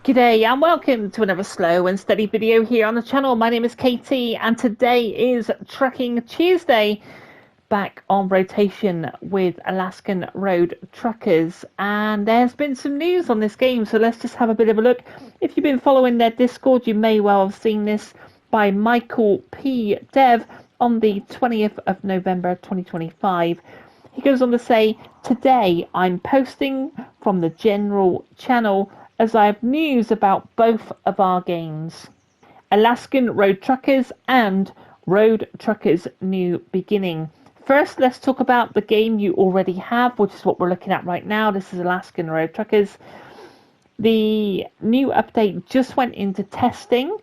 G'day and welcome to another slow and steady video here on the channel. My name is Katie and today is Trucking Tuesday, back on rotation with Alaskan Road Truckers, and there's been some news on this game, so let's just have a bit of a look. If you've been following their Discord, you may well have seen this by Michael P. Dev on the 20th of November 2025. He goes on to say, "Today I'm posting from the general channel as I have news about both of our games, Alaskan Road Truckers and Road Truckers New Beginning. First, let's talk about the game you already have, which is what we're looking at right now. This is Alaskan Road Truckers. The new update just went into testing.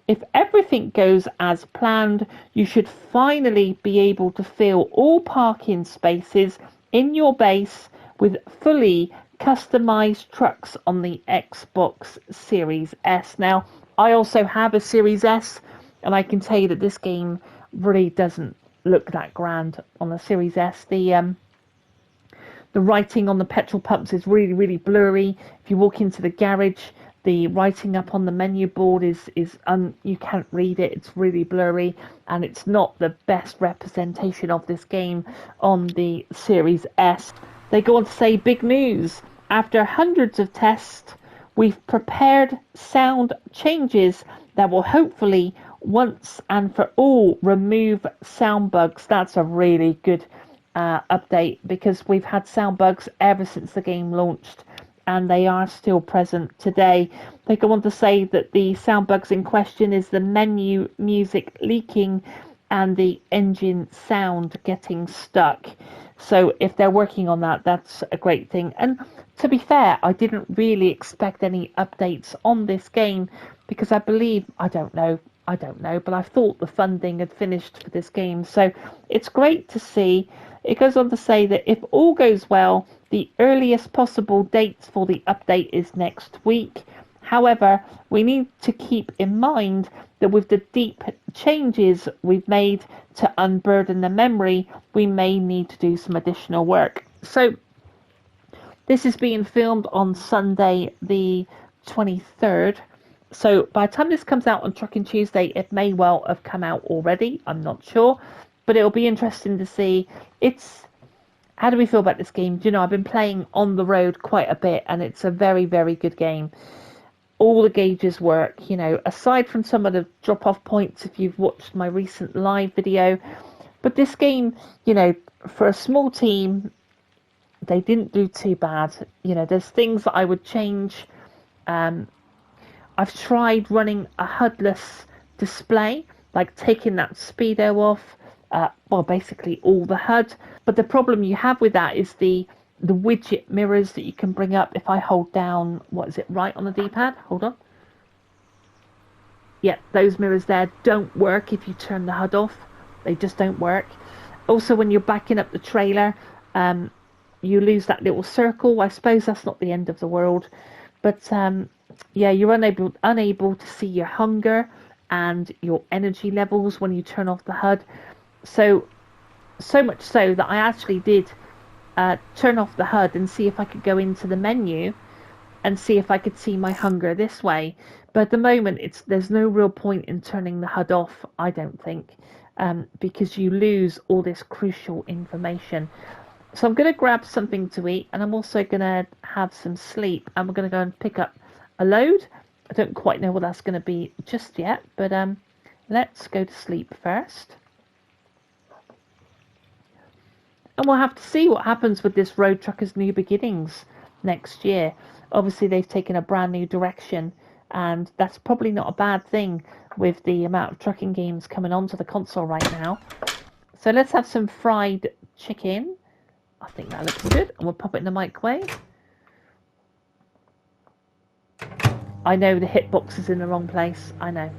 If everything goes as planned, you should finally be able to fill all parking spaces in your base with fully customized trucks on the Xbox Series S." Now, I also have a Series S, and I can tell you that this game really doesn't look that grand on the Series S. The writing on the petrol pumps is really blurry. If you walk into the garage, the writing up on the menu board is you can't read it. It's really blurry, and it's not the best representation of this game on the Series S. They go on to say, "Big news. After hundreds of tests, we've prepared sound changes that will hopefully once and for all remove sound bugs." That's a really good update, because we've had sound bugs ever since the game launched and they are still present today. They go on to say that the sound bugs in question is the menu music leaking and the engine sound getting stuck. So if they're working on that, that's a great thing. And to be fair, I didn't really expect any updates on this game, because I believe, I don't know, but I thought the funding had finished for this game. So it's great to see. It goes on to say that if all goes well, the earliest possible dates for the update is next week. However, we need to keep in mind that with the deep changes we've made to unburden the memory, we may need to do some additional work. So this is being filmed on Sunday the 23rd. So by the time this comes out on Trucking Tuesday, it may well have come out already. I'm not sure. But it'll be interesting to see. How do we feel about this game? Do you know, I've been playing on the road quite a bit, and it's a very good game. All the gauges work, you know, aside from some of the drop-off points if you've watched my recent live video. But this game, you know, for a small team, they didn't do too bad. You know, there's things that I would change. I've tried running a HUD-less display, like taking that speedo off, well, basically all the HUD. But the problem you have with that is the widget mirrors that you can bring up. If I hold down, what is it, right on the D-pad? Hold on. Yeah, those mirrors there don't work if you turn the HUD off. They just don't work. Also, when you're backing up the trailer, you lose that little circle. I suppose that's not the end of the world. But yeah, you're unable to see your hunger and your energy levels when you turn off the HUD. So much so that I actually did turn off the HUD and see if I could go into the menu and see if I could see my hunger this way. But at the moment, there's no real point in turning the HUD off, I don't think, because you lose all this crucial information. So I'm going to grab something to eat, and I'm also going to have some sleep, and we're going to go and pick up a load. I don't quite know what that's going to be just yet, but let's go to sleep first. And we'll have to see what happens with this Road Truckers New Beginnings next year. Obviously, they've taken a brand new direction, and that's probably not a bad thing with the amount of trucking games coming onto the console right now. So let's have some fried chicken. I think that looks good, and we'll pop it in the microwave. I know the hitbox is in the wrong place. I know.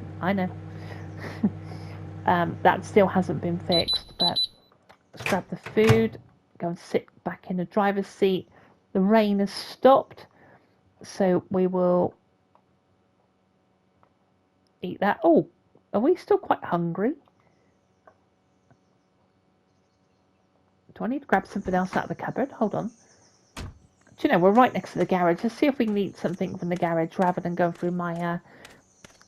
That still hasn't been fixed, but let's grab the food, go and sit back in the driver's seat. The rain has stopped, so we will eat that. Oh, are we still quite hungry? Do I need to grab something else out of the cupboard? Hold on. Do you know, we're right next to the garage. Let's see if we can eat something from the garage rather than going through my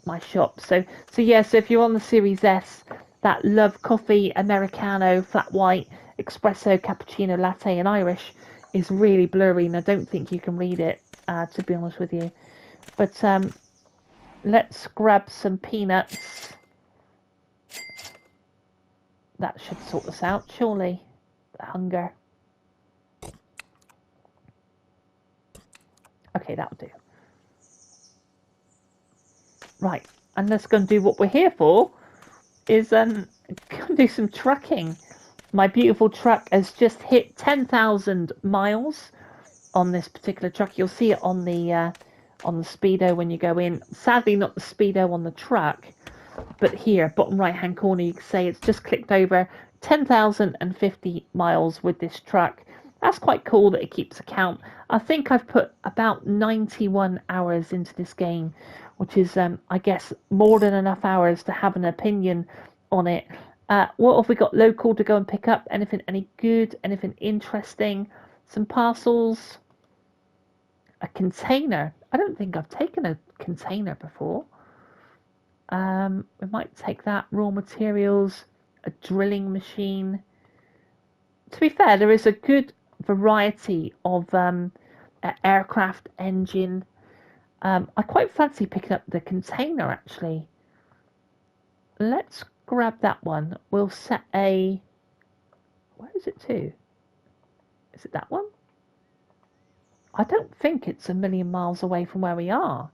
my shop. So yeah, so if you're on the Series S that love coffee, Americano, flat white, espresso, cappuccino, latte, and Irish is really blurry, and I don't think you can read it, to be honest with you. But let's grab some peanuts. That should sort us out, surely. Hunger. Okay, that'll do. Right, and let's go and do what we're here for, is go and do some trucking. My beautiful truck has just hit 10,000 miles on this particular truck. You'll see it on the speedo when you go in. Sadly, not the speedo on the truck, but here, bottom right hand corner, you can say it's just clicked over 10,050 miles with this truck. That's quite cool that it keeps account. I think I've put about 91 hours into this game, which is, I guess, more than enough hours to have an opinion on it. What have we got local to go and pick up? Anything any good? Anything interesting? Some parcels? A container? I don't think I've taken a container before. We might take that. Raw materials, a drilling machine. To be fair, there is a good variety of aircraft engine. I quite fancy picking up the container, actually. Let's grab that one. We'll set a... Where is it to? Is it that one? I don't think it's a million miles away from where we are.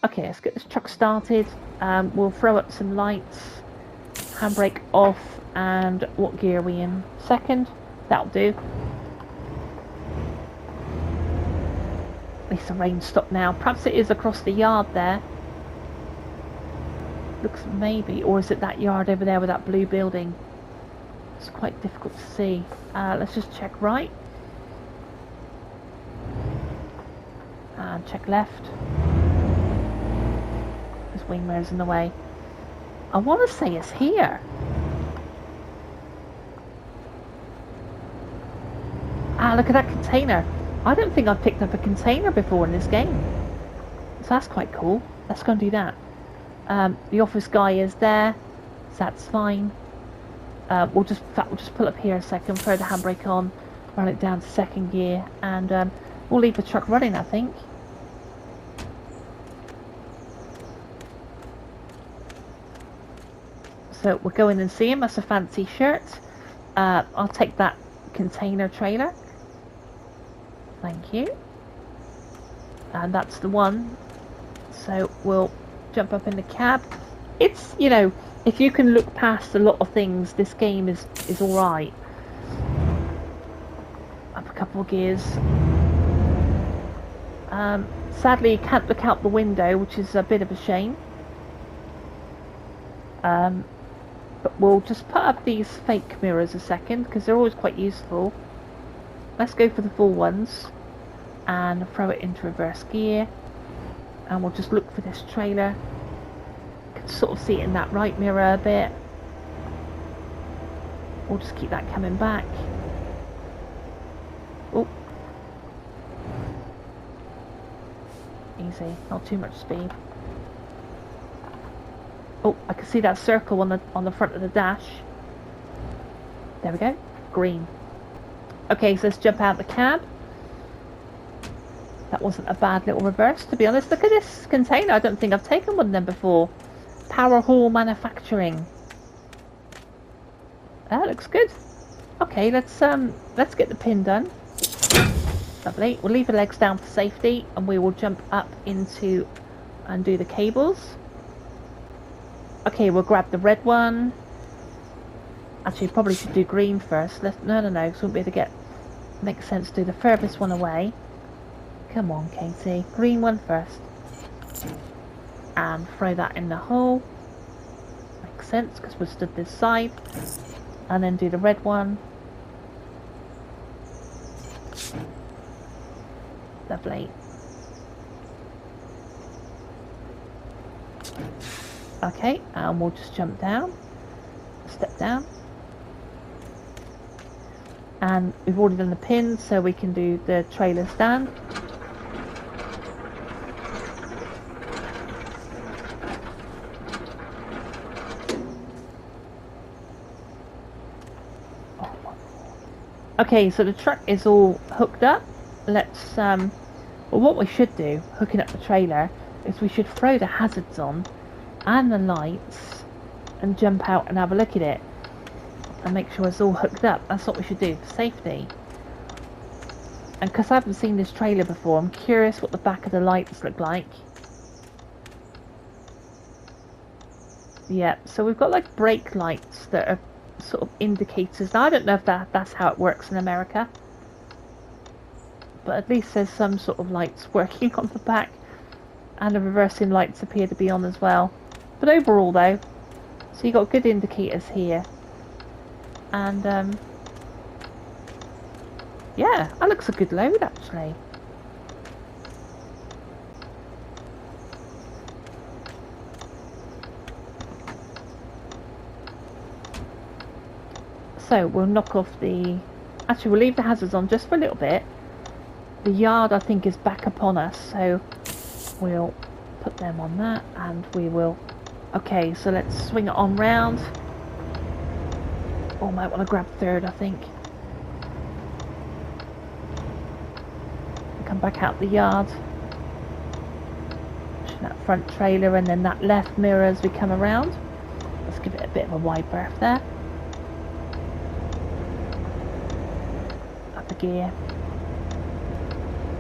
Okay, let's get this truck started. We'll throw up some lights. Handbrake off. And what gear are we in? Second? That'll do. At least the rain stopped now. Perhaps it is across the yard there. Looks maybe, or is it that yard over there with that blue building? It's quite difficult to see. Let's just check right. And check left. There's wing mirrors in the way. I want to say it's here. Look at that container. I don't think I've picked up a container before in this game. So that's quite cool. Let's go and do that. The office guy is there, so that's fine. We'll just pull up here a second, throw the handbrake on, run it down to second gear, and we'll leave the truck running, I think. So we'll go in and see him. That's a fancy shirt. I'll take that container trailer. Thank you. And that's the one. So we'll jump up in the cab. It's, you know, if you can look past a lot of things, this game is alright. Up a couple of gears. Sadly, you can't look out the window, which is a bit of a shame. But we'll just put up these fake mirrors a second, because they're always quite useful. Let's go for the full ones and throw it into reverse gear, and we'll just look for this trailer. You can sort of see it in that right mirror a bit. We'll just keep that coming back. Oh, easy, not too much speed. Oh, I can see that circle on the front of the dash. There we go, green. Okay, so let's jump out the cab. That wasn't a bad little reverse, to be honest. Look at this container. I don't think I've taken one of them before. Power Hall Manufacturing. That looks good. Okay, let's get the pin done. Lovely. We'll leave the legs down for safety, and we will jump up into and do the cables. Okay, we'll grab the red one. Actually, probably should do green first. No, because we won't be able to get... Makes sense to do the furthest one away. Come on, Katie. Green one first. And throw that in the hole. Makes sense, because we've stood this side. And then do the red one. Lovely. Okay, and we'll just jump down. Step down. And we've already done the pins, so we can do the trailer stand. Okay, so the truck is all hooked up. Let's, well, what we should do, hooking up the trailer, is we should throw the hazards on and the lights and jump out and have a look at it and make sure it's all hooked up. That's what we should do for safety. And because I haven't seen this trailer before, I'm curious what the back of the lights look like. Yeah, so we've got like brake lights that are sort of indicators. Now, I don't know if that's how it works in America, but at least there's some sort of lights working on the back, and the reversing lights appear to be on as well. But overall though, so you've got good indicators here, and yeah, that looks a good load actually. So we'll knock off the... Actually, we'll leave the hazards on just for a little bit. The yard, I think, is back upon us, so we'll put them on that, and we will... Okay, so let's swing it on round. Oh, might want to grab third, I think. Come back out the yard. That front trailer, and then that left mirror as we come around. Let's give it a bit of a wide berth there. Gear.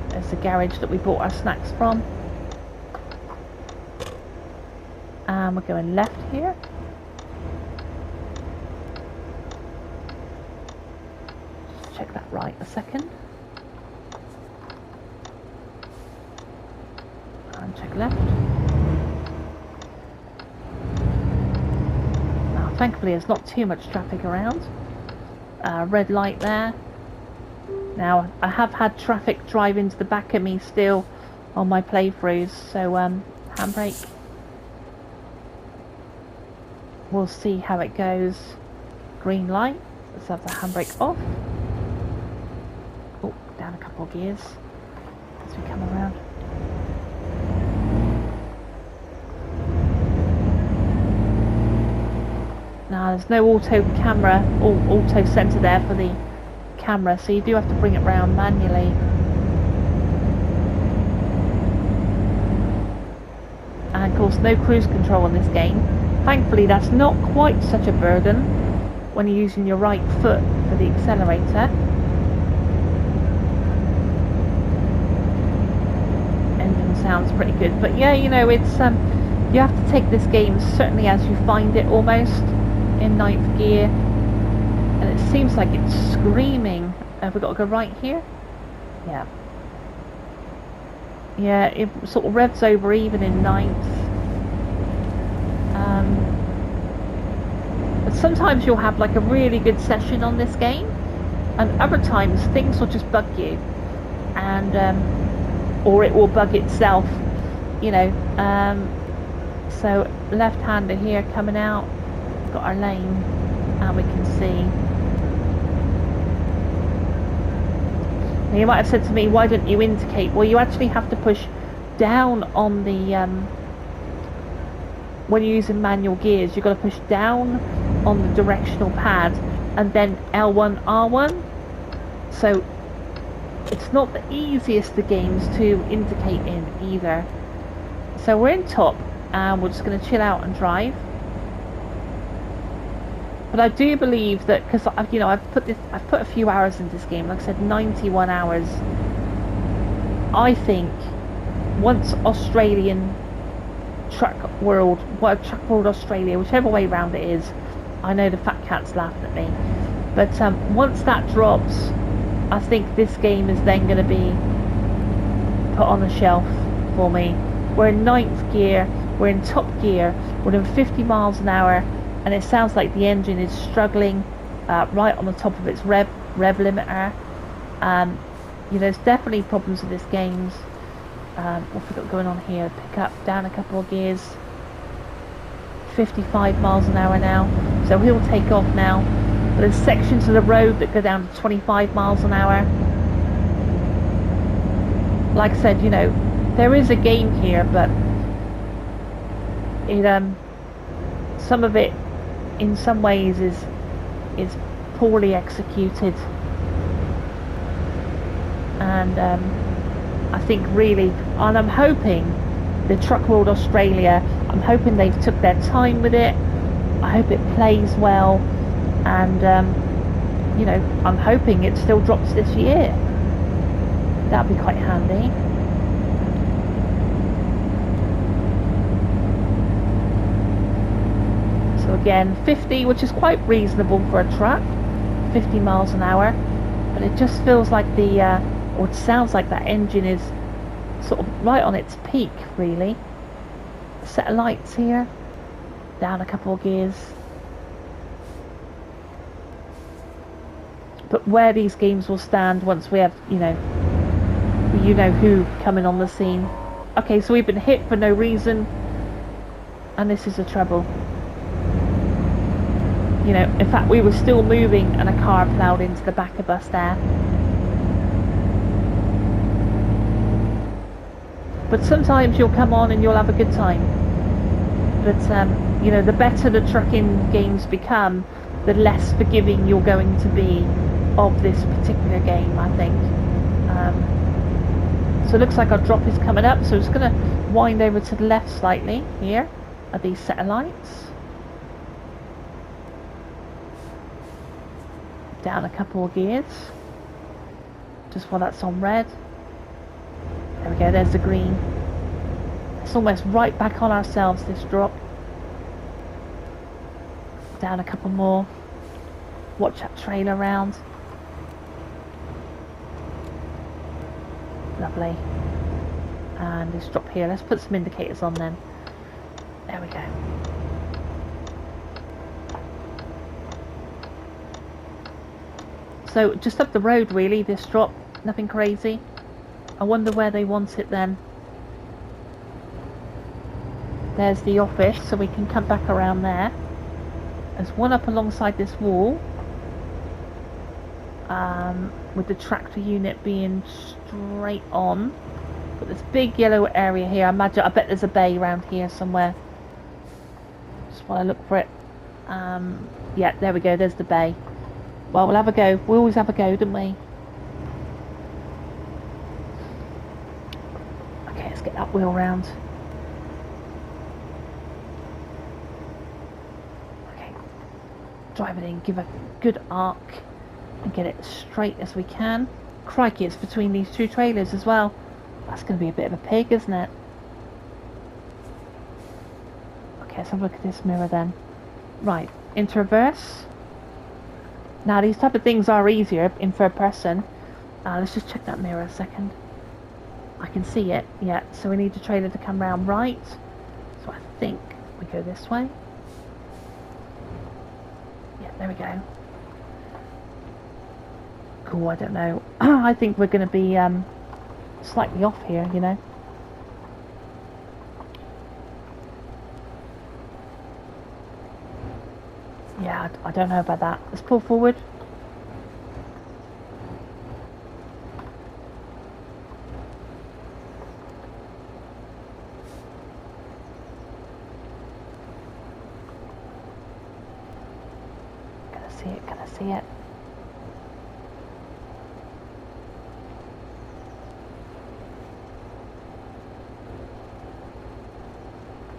There's the garage that we bought our snacks from, and we're going left here. Just check that right a second, and check left. Now thankfully there's not too much traffic around. Red light there. Now, I have had traffic drive into the back of me still on my playthroughs, so handbrake. We'll see how it goes. Green light. Let's have the handbrake off. Oh, down a couple of gears as we come around. Now, there's no auto camera or auto center there for the camera, so you do have to bring it round manually. And of course no cruise control on this game. Thankfully that's not quite such a burden when you're using your right foot for the accelerator. Engine sounds pretty good, but yeah, you know, it's you have to take this game certainly as you find it, almost in ninth gear. And it seems like it's screaming. Have we got to go right here? Yeah. Yeah, it sort of revs over even in ninth. But sometimes you'll have like a really good session on this game, and other times things will just bug you, and or it will bug itself, you know. So left-hander here coming out. We've got our lane, and we can see. You might have said to me, why don't you indicate? Well, you actually have to push down on the when you're using manual gears, you've got to push down on the directional pad and then L1 R1. So it's not the easiest of games to indicate in either. So we're in top, and we're just going to chill out and drive. But I do believe that, because you know, I've put a few hours into this game. Like I said, 91 hours. I think once Australian Truck World Australia, whichever way round it is, I know the fat cat's laughing at me. But once that drops, I think this game is then going to be put on the shelf for me. We're in ninth gear. We're in top gear. We're doing 50 miles an hour. And it sounds like the engine is struggling right on the top of its rev limiter. You know, there's definitely problems with this game. What have we got going on here? Pick up, down a couple of gears. 55 miles an hour now. So he'll take off now. There's sections of the road that go down to 25 miles an hour. Like I said, you know, there is a game here, but it some of it in some ways is poorly executed, and I think really, and I'm hoping the Truck World Australia, I'm hoping they've took their time with it. I hope it plays well, and you know, I'm hoping it still drops this year. That'd be quite handy. So again, 50, which is quite reasonable for a truck, 50 miles an hour, but it just feels like the, or it sounds like that engine is sort of right on its peak, really. Set of lights here, down a couple of gears. But where these games will stand once we have, you know who coming on the scene. Okay, so we've been hit for no reason, and this is a trouble. You know, in fact, we were still moving and a car ploughed into the back of us there. But sometimes you'll come on and you'll have a good time. But, you know, the better the trucking games become, the less forgiving you're going to be of this particular game, I think. So it looks like our drop is coming up, so it's going to wind over to the left slightly. Here are these set of lights. Down a couple of gears, just while that's on red. There we go, there's the green. It's almost right back on ourselves, this drop. Down a couple more. Watch that trailer round. Lovely. And this drop here, let's put some indicators on then. There we go. So just up the road really, this drop, nothing crazy. I wonder where they want it then. There's the office, so we can come back around there. There's one up alongside this wall, with the tractor unit being straight on. But this big yellow area here, I bet there's a bay around here somewhere. Just while I look for it. Yeah, there we go, there's the bay. Well, we'll have a go. We always have a go, don't we? Okay, let's get that wheel round. Okay. Drive it in, give a good arc, and get it as straight as we can. Crikey, it's between these two trailers as well. That's going to be a bit of a pig, isn't it? Okay, let's have a look at this mirror then. Right, into reverse. Now these type of things are easier in third person. Let's just check that mirror a second. I can see it, yeah, so we need the trailer to come round right. So I think we go this way. Yeah, there we go. Cool, I don't know. I think we're going to be slightly off here, you know. Yeah, I don't know about that. Let's pull forward. Can I see it? Can I see it?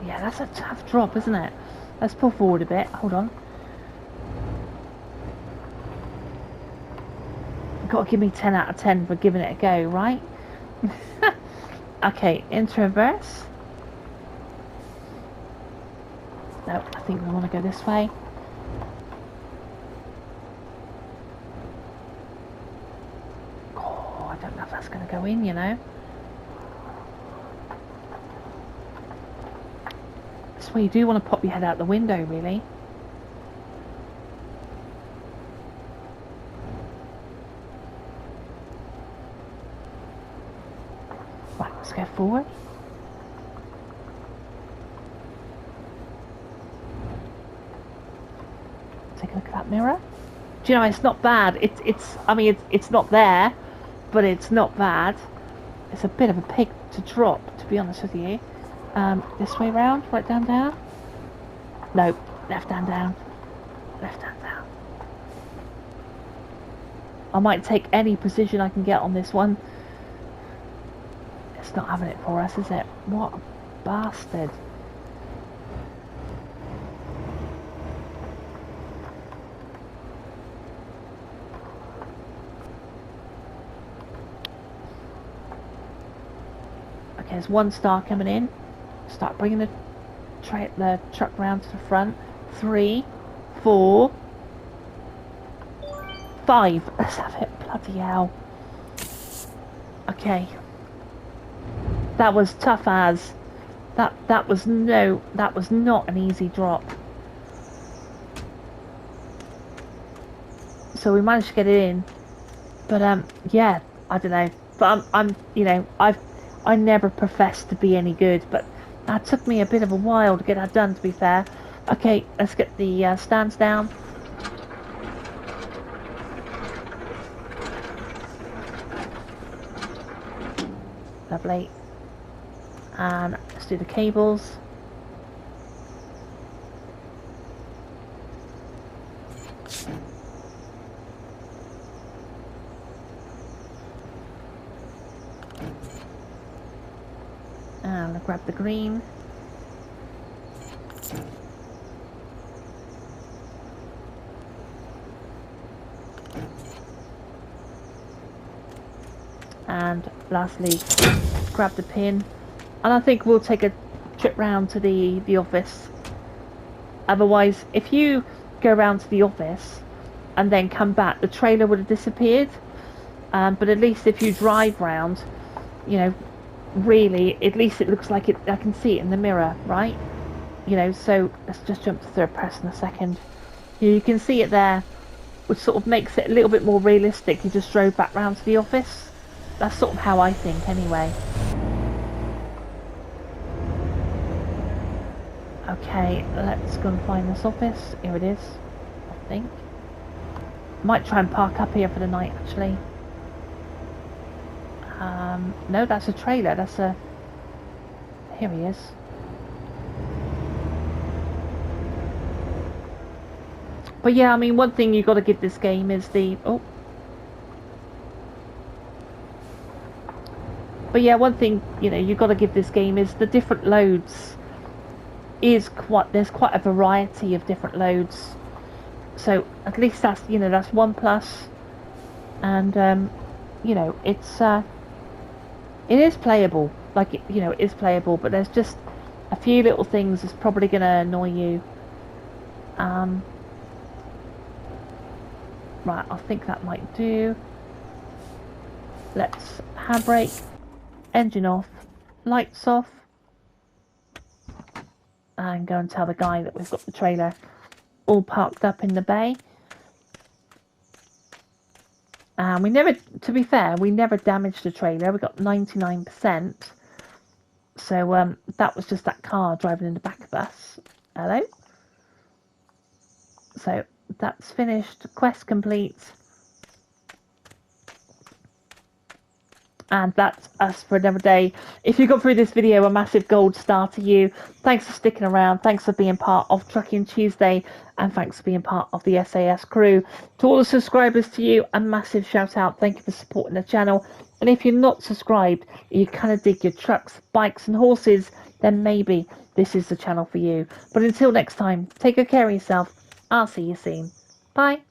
Yeah, that's a tough drop, isn't it? Let's pull forward a bit. Hold on. You've got to give me 10 out of 10 for giving it a go, right? Okay, into reverse. No, I think we want to go this way. Oh, I don't know if that's going to go in, you know. That's where you do want to pop your head out the window, really. Right, let's go forward. Take a look at that mirror. Do you know, it's not bad. I mean, it's not there, but it's not bad. It's a bit of a pig to drop, to be honest with you. This way round, right down. No, left down. Left down. I might take any position I can get on this one. It's not having it for us, is it? What a bastard. Okay, there's 1 star coming in. Start bringing the truck round to the front. 3, 4, 5. Let's have it. Bloody hell. Okay. That was tough as. That was not an easy drop. So we managed to get it in. But yeah, I don't know. But I'm you know, I never professed to be any good, but that took me a bit of a while to get that done, to be fair. Okay, let's get the stands down. Lovely. And let's do the cables. And I'll grab the green. And lastly, grab the pin. And I think we'll take a trip round to the office. Otherwise, if you go round to the office and then come back, the trailer would have disappeared. But at least if you drive round, you know, really, at least it looks like it. I can see it in the mirror, right? You know, so let's just jump to third person a second. You can see it there, which sort of makes it a little bit more realistic. You just drove back round to the office. That's sort of how I think, anyway. Okay, let's go and find this office. Here it is, I think. Might try and park up here for the night, actually. No, that's a trailer. That's a... Here he is. But yeah, I mean, one thing you've got to give this game is the... Oh. But yeah, one thing, you know, you've got to give this game is the different loads is quite... There's quite a variety of different loads. So, at least that's, you know, that's 1+. And, you know, it's... It is playable, like, you know, it is playable, but there's just a few little things that's probably going to annoy you. Right, I think that might do. Let's handbrake, engine off, lights off, and go and tell the guy that we've got the trailer all parked up in the bay. And we never, to be fair, we never damaged the trailer. We got 99%. So that was just that car driving in the back of us. Hello. So that's finished. Quest complete. And that's us for another day. If you got through this video, a massive gold star to you. Thanks for sticking around. Thanks for being part of Trucking Tuesday. And thanks for being part of the SAS crew. To all the subscribers to you, a massive shout out. Thank you for supporting the channel. And if you're not subscribed, you kind of dig your trucks, bikes and horses, then maybe this is the channel for you. But until next time, take good care of yourself. I'll see you soon. Bye.